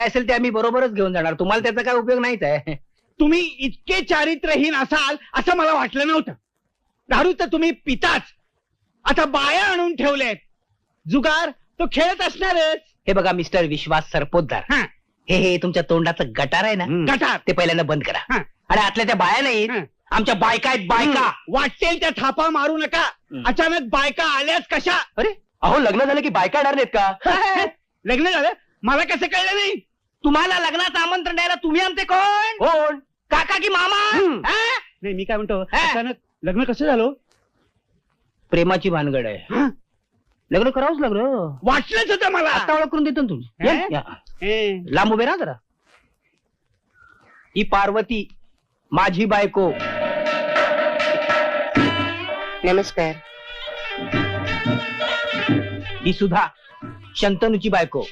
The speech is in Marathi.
असेल ते आम्ही बरोबरच घेऊन जाणार, तुम्हाला त्याचा काय उपयोग नाहीच आहे. तुम्ही इतके चारित्रहीन असाल असं मला वाटलं नव्हतं. दारू तर तुम्ही पिताच, आता बाया आणून ठेवल्यात. जुगार तो खेळत असणारच. हे बघा मिस्टर विश्वास सरपोतदार, हा, हे तुमच्या तोंडाचं गटार आहे ना, गटार. ते पहिल्यांदा बंद करा. हा. आणि आतल्या त्या बाया नाहीत, हं. आमच्या बायका आहेत, बायका. वाटेल त्या थापा मारू नका. अचानक बायका आल्याच कशा? अरे अहो, लग्न झालं की बायका येणार नाहीत का? लग्न झालं मला कसं कळलं नाही? तुम्हाला लग्नाचं आमंत्रण द्यायला तुम्ही आमचे कोण? काका की मामा? हा? नाही, मी काय म्हणतो, हा. अचानक लग्न कसं झालं? प्रेमाची भानगड आहे. हा? लग्न करावंच लग्न. वाटलंच होतं मला. आता ओळख करून देतो ना तुम्ही. हे? या. हे. लांब उभे राहा जरा. ही पार्वती माझी बायको. नमस्कार. ही सुद्धा शंतनूची बायको.